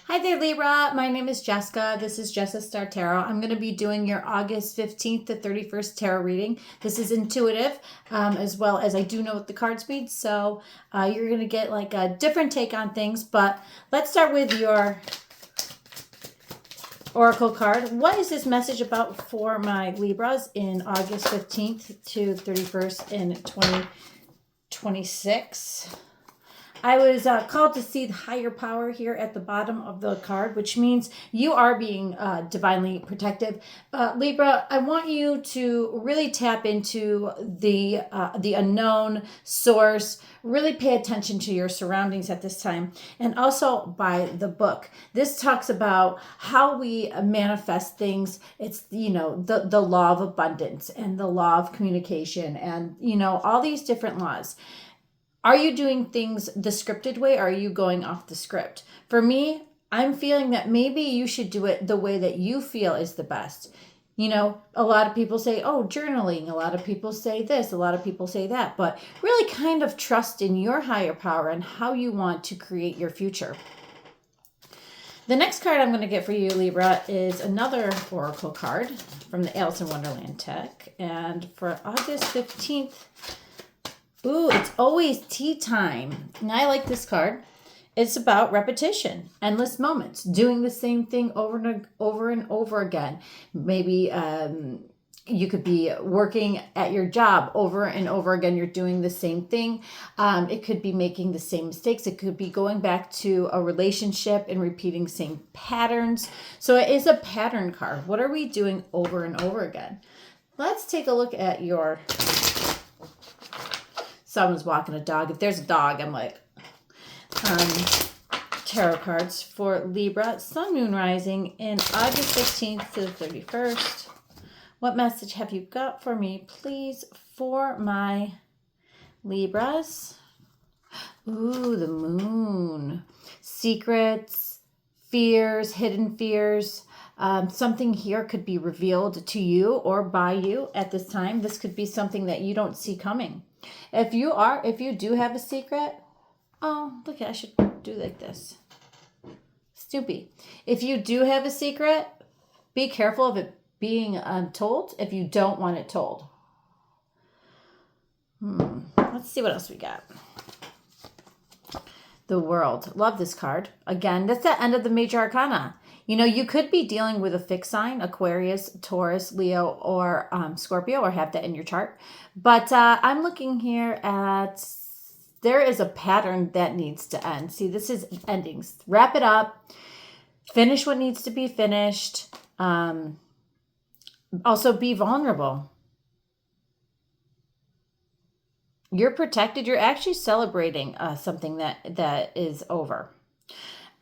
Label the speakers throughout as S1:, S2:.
S1: Hi there, Libra. My name is Jessica. This is Jessa Star Tarot. I'm going to be doing your August 15th to 31st tarot reading. This is intuitive, as well as I do know what the cards mean, so you're going to get like a different take on things. But let's start with your Oracle card. What is this message about for my Libras in August 15th to 31st in 2026? I was called to see the higher power here at the bottom of the card, which means you are being divinely protective. Libra, I want you to really tap into the unknown source. Really pay attention to your surroundings at this time, and also by the book. This talks about how we manifest things. It's, the law of abundance and the law of communication and, all these different laws. Are you doing things the scripted way, or are you going off the script? For me, I'm feeling that maybe you should do it the way that you feel is the best. A lot of people say, oh, journaling. A lot of people say this. A lot of people say that. But really kind of trust in your higher power and how you want to create your future. The next card I'm going to get for you, Libra, is another Oracle card from the Alice in Wonderland deck. And for August 15th, ooh, it's always tea time. And I like this card. It's about repetition, endless moments, doing the same thing over and over again. Maybe you could be working at your job over and over again. You're doing the same thing. It could be making the same mistakes. It could be going back to a relationship and repeating same patterns. So it is a pattern card. What are we doing over and over again? Let's take a look at your... Someone's walking a dog. If there's a dog, I'm like, tarot cards for Libra, Sun, Moon, Rising in August 15th to the 31st. What message have you got for me, please, for my Libras? Ooh, the Moon. Secrets, fears, hidden fears. Something here could be revealed to you or by you at this time. This could be something that you don't see coming. If you do have a secret, oh, look, I should do like this. Snoopy. If you do have a secret, be careful of it being told if you don't want it told. Let's see what else we got. The World. Love this card. Again, that's the end of the major arcana. You could be dealing with a fixed sign, Aquarius, Taurus, Leo, or Scorpio, or have that in your chart. But I'm looking here at, there is a pattern that needs to end. See, this is endings. Wrap it up. Finish what needs to be finished. Also be vulnerable. You're protected. You're actually celebrating something that is over.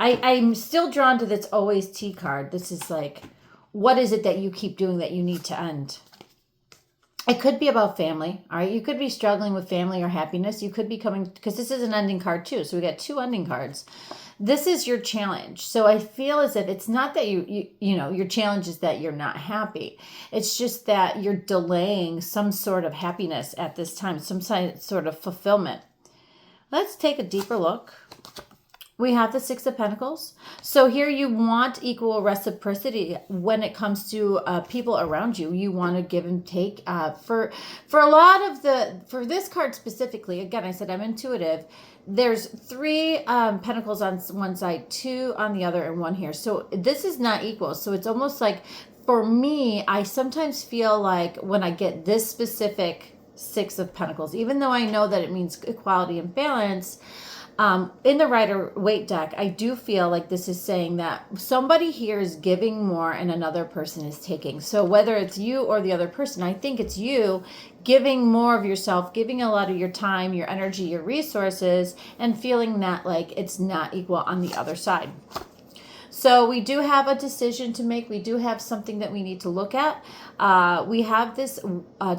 S1: I'm still drawn to this always tea card. This is like, what is it that you keep doing that you need to end? It could be about family, all right? You could be struggling with family or happiness. You could be coming, because this is an ending card too. So we got two ending cards. This is your challenge. So I feel as if it's not that your challenge is that you're not happy. It's just that you're delaying some sort of happiness at this time, some sort of fulfillment. Let's take a deeper look. We have the Six of Pentacles. So here you want equal reciprocity when it comes to people around you. You want to give and take. For this card specifically, again, I said I'm intuitive. There's three pentacles on one side, two on the other, and one here. So this is not equal. So it's almost like, for me, I sometimes feel like when I get this specific Six of Pentacles, even though I know that it means equality and balance, in the Rider-Waite deck, I do feel like this is saying that somebody here is giving more and another person is taking. So whether it's you or the other person, I think it's you giving more of yourself, giving a lot of your time, your energy, your resources, and feeling that like it's not equal on the other side. So we do have a decision to make. We do have something that we need to look at. We have this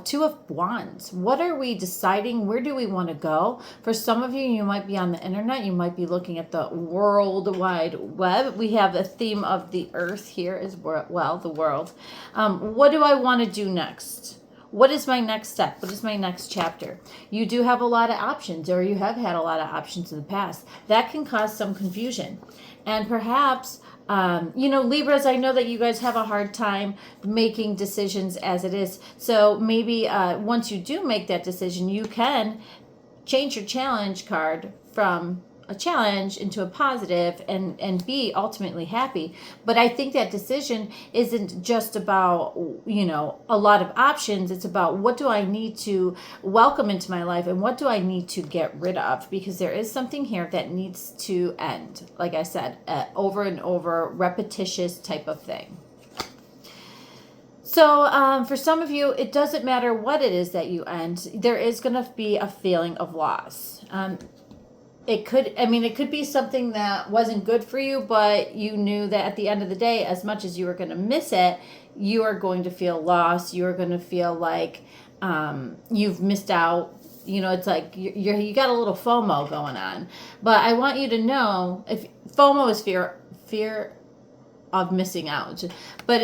S1: Two of Wands. What are we deciding? Where do we want to go? For some of you, you might be on the internet. You might be looking at the World Wide Web. We have a theme of the earth here as well, the world. What do I want to do next? What is my next step? What is my next chapter? You do have a lot of options, or you have had a lot of options in the past. That can cause some confusion. And perhaps, Libras, I know that you guys have a hard time making decisions as it is. So maybe once you do make that decision, you can change your challenge card from a challenge into a positive and be ultimately happy. But I think that decision isn't just about, a lot of options. It's about, what do I need to welcome into my life and what do I need to get rid of? Because there is something here that needs to end. Like I said, over and over, repetitious type of thing. So for some of you, it doesn't matter what it is that you end. There is going to be a feeling of loss. It could be something that wasn't good for you, but you knew that at the end of the day, as much as you were going to miss it, you are going to feel lost. You are going to feel like you've missed out. It's like you got a little FOMO going on. But I want you to know, if FOMO is fear of missing out, but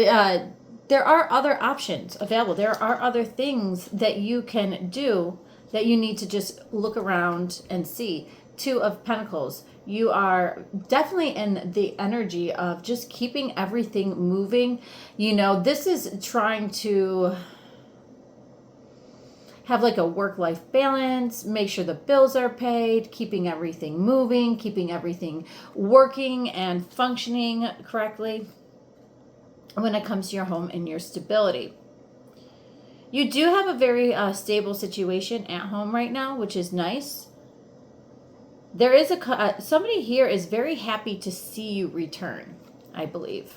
S1: there are other options available. There are other things that you can do that you need to just look around and see. Two of Pentacles. You are definitely in the energy of just keeping everything moving. This is trying to have like a work-life balance, make sure the bills are paid, keeping everything moving, keeping everything working and functioning correctly when it comes to your home and your stability. You do have a very stable situation at home right now, which is nice. There is somebody here is very happy to see you return, I believe,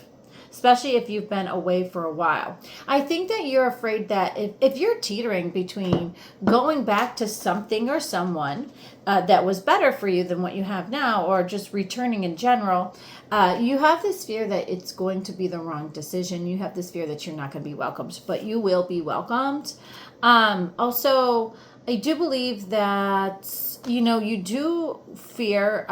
S1: especially if you've been away for a while. I think that you're afraid that if you're teetering between going back to something or someone that was better for you than what you have now, or just returning in general, you have this fear that it's going to be the wrong decision. You have this fear that you're not going to be welcomed, but you will be welcomed. Also, I do believe that, you do fear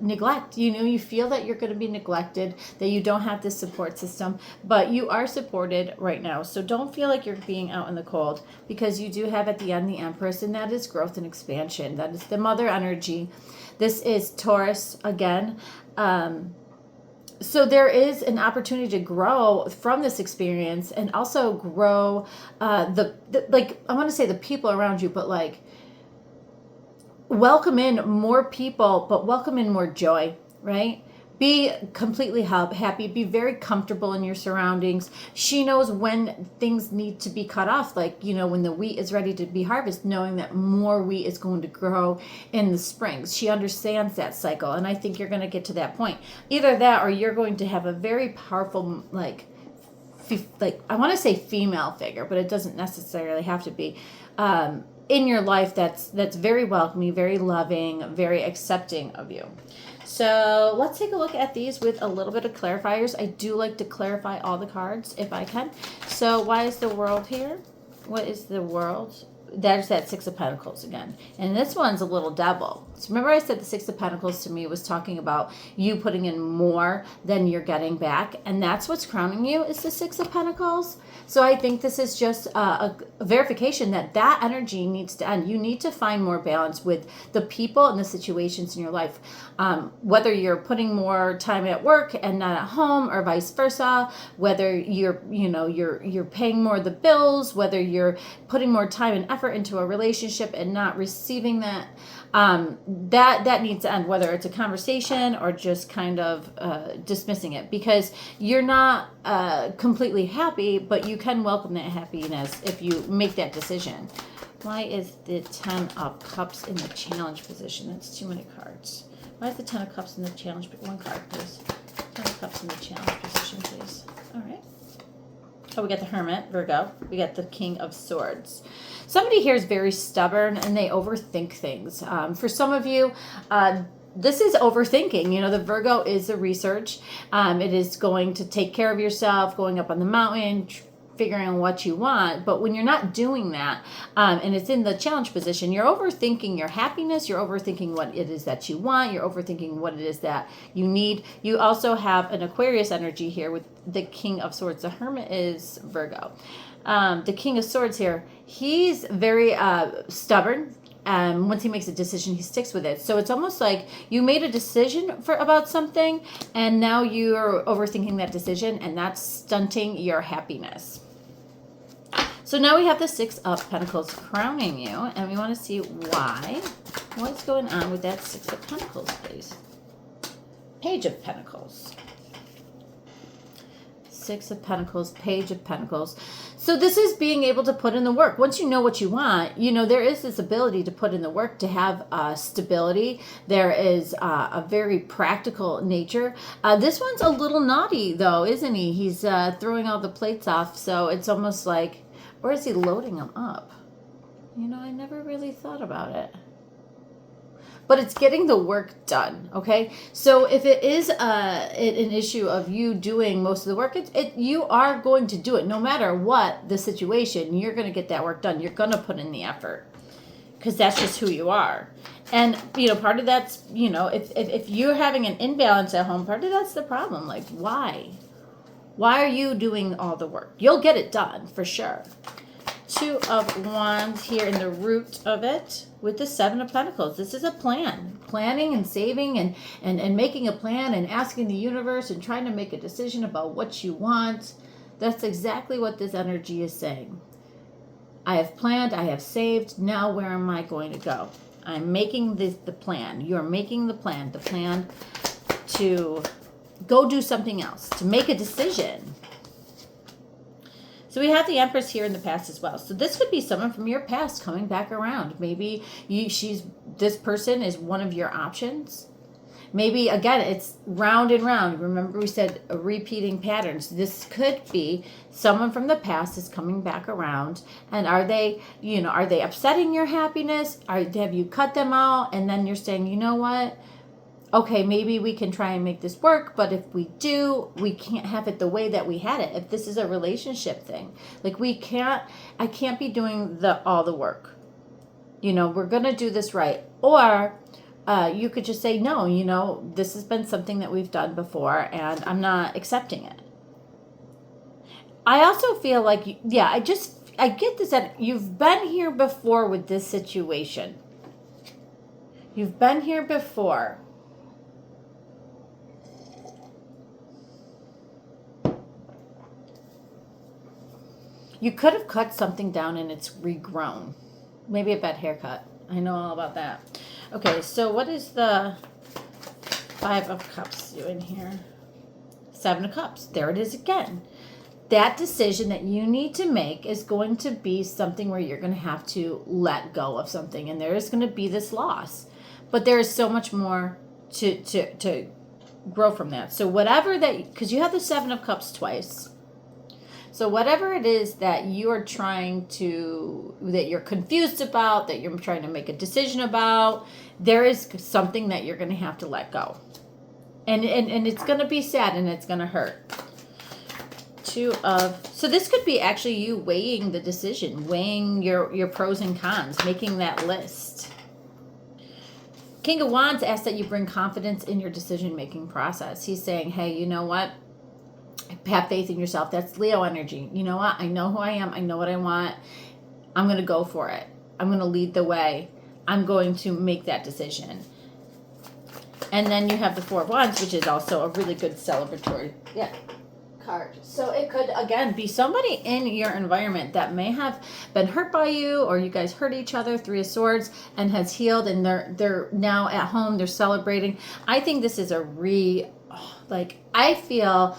S1: neglect. You feel that you're going to be neglected, that you don't have this support system, but you are supported right now. So don't feel like you're being out in the cold, because you do have at the end the Empress, and that is growth and expansion. That is the mother energy. This is Taurus again. So there is an opportunity to grow from this experience, and also grow I want to say the people around you, but like welcome in more people, but welcome in more joy, right? Be completely happy. Be very comfortable in your surroundings. She knows when things need to be cut off, like, when the wheat is ready to be harvested, knowing that more wheat is going to grow in the springs. She understands that cycle, and I think you're going to get to that point. Either that, or you're going to have a very powerful, I want to say female figure, but it doesn't necessarily have to be, in your life that's very welcoming, very loving, very accepting of you. So let's take a look at these with a little bit of clarifiers. I do like to clarify all the cards if I can. So why is the World here? What is the World? There's that Six of Pentacles again. And this one's a little devil. So remember I said the Six of Pentacles to me was talking about you putting in more than you're getting back. And that's what's crowning you, is the Six of Pentacles. So I think this is just a verification that energy needs to end. You need to find more balance with the people and the situations in your life. Whether you're putting more time at work and not at home, or vice versa, whether you're paying more of the bills, whether you're putting more time and effort into a relationship and not receiving that, that needs to end, whether it's a conversation or just kind of dismissing it, because you're not completely happy, but you can welcome that happiness if you make that decision. Why is the Ten of Cups in the challenge position? That's too many cards. Why is the Ten of Cups in the challenge? One card, please. Ten of Cups in the challenge position, please. All right. Oh, we got the Hermit, Virgo. We got the King of Swords. Somebody here is very stubborn and they overthink things. For some of you, this is overthinking. The Virgo is the research. It is going to take care of yourself, going up on the mountain, figuring out what you want. But when you're not doing that, and it's in the challenge position, you're overthinking your happiness, you're overthinking what it is that you want, you're overthinking what it is that you need. You also have an Aquarius energy here with the King of Swords. The Hermit is Virgo. the King of Swords here, he's very stubborn. Once he makes a decision, he sticks with it. So it's almost like you made a decision about something, and now you're overthinking that decision, and that's stunting your happiness. So now we have the Six of Pentacles crowning you, and we want to see why. What's going on with that Six of Pentacles, please? Page of Pentacles. Six of Pentacles, Page of Pentacles. So this is being able to put in the work. Once you know what you want, you know, there is this ability to put in the work, to have stability. There is a very practical nature. This one's a little naughty, though, isn't he? He's throwing all the plates off, so it's almost like, or is he loading them up? You know, I never really thought about it. But it's getting the work done, okay? So if it is an issue of you doing most of the work, you are going to do it. No matter what the situation, you're going to get that work done. You're going to put in the effort because that's just who you are. And, you know, part of that's, you know, if you're having an imbalance at home, part of that's the problem. Like, why? Why are you doing all the work? You'll get it done for sure. Two of Wands here in the root of it with the Seven of Pentacles. This is a plan. Planning and saving and making a plan and asking the universe and trying to make a decision about what you want. That's exactly what this energy is saying. I have planned. I have saved. Now where am I going to go? I'm making the plan. You're making the plan. The plan to go do something else. To make a decision. So we have the Empress here in the past as well. So this could be someone from your past coming back around. Maybe this person is one of your options. Maybe, again, it's round and round. Remember we said repeating patterns. This could be someone from the past is coming back around. And are they upsetting your happiness? Have you cut them out? And then you're saying, you know what? Okay, maybe we can try and make this work, but if we do, we can't have it the way that we had it. If this is a relationship thing, like I can't be doing all the work. You know, we're going to do this right. Or you could just say, no, you know, this has been something that we've done before and I'm not accepting it. I also feel like, yeah, I get this, that you've been here before with this situation. You've been here before. You could have cut something down and it's regrown. Maybe a bad haircut. I know all about that. Okay, so what is the Five of Cups doing here? Seven of Cups. There it is again. That decision that you need to make is going to be something where you're going to have to let go of something. And there is going to be this loss. But there is so much more to grow from that. So whatever that, because you have the Seven of Cups twice. So whatever it is that you are that you're confused about, that you're trying to make a decision about, there is something that you're going to have to let go. And it's going to be sad and it's going to hurt. So this could be actually you weighing the decision, weighing your pros and cons, making that list. King of Wands asks that you bring confidence in your decision-making process. He's saying, hey, you know what? Have faith in yourself. That's Leo energy. You know what? I know who I am. I know what I want. I'm going to go for it. I'm going to lead the way. I'm going to make that decision. And then you have the Four of Wands, which is also a really good celebratory card. So it could, again, be somebody in your environment that may have been hurt by you, or you guys hurt each other, Three of Swords, and has healed, and they're now at home. They're celebrating. I think this is I feel...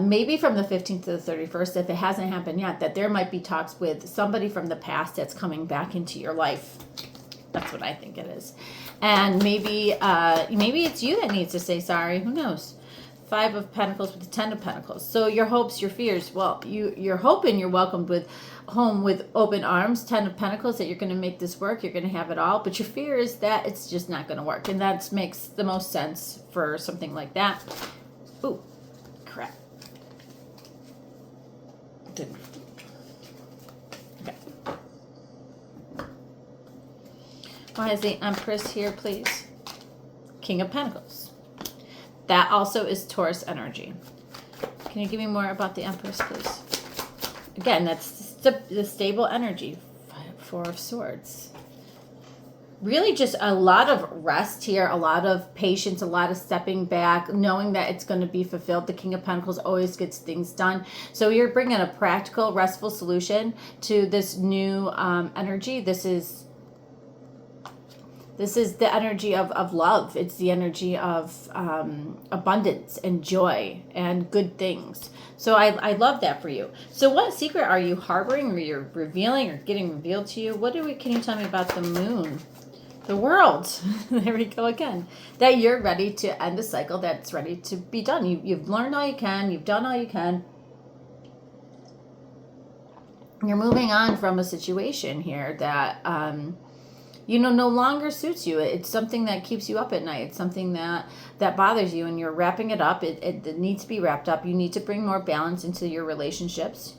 S1: maybe from the 15th to the 31st, if it hasn't happened yet, that there might be talks with somebody from the past that's coming back into your life. That's what I think it is. And maybe it's you that needs to say sorry. Who knows? Five of Pentacles with the Ten of Pentacles. So your hopes, your fears. Well, you're hoping you're welcomed home with open arms. Ten of Pentacles, that you're going to make this work. You're going to have it all. But your fear is that it's just not going to work. And that makes the most sense for something like that. Ooh. Crap. Okay. Why is the Empress here, please? King of Pentacles. That also is Taurus energy. Can you give me more about the Empress, please? Again, that's the stable energy. Four of Swords. Really just a lot of rest here, a lot of patience, a lot of stepping back, knowing that it's going to be fulfilled. The King of Pentacles always gets things done. So you're bringing a practical, restful solution to this new energy. This is the energy of love. It's the energy of abundance and joy and good things. So I love that for you. So what secret are you harboring, or you're revealing, or getting revealed to you? Can you tell me about the moon? The world. There we go again. That you're ready to end a cycle that's ready to be done. You've learned all you can. You've done all you can. You're moving on from a situation here that, no longer suits you. It's something that keeps you up at night. It's something that bothers you, and you're wrapping it up. It needs to be wrapped up. You need to bring more balance into your relationships.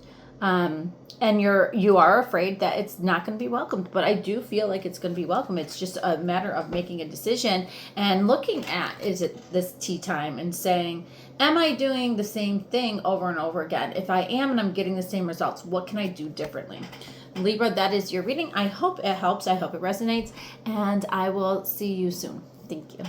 S1: And you are afraid that it's not going to be welcomed, but I do feel like it's going to be welcome. It's just a matter of making a decision and looking at, is it this tea time, and saying, am I doing the same thing over and over again? If I am and I'm getting the same results, what can I do differently? Libra, that is your reading. I hope it helps. I hope it resonates, and I will see you soon. Thank you.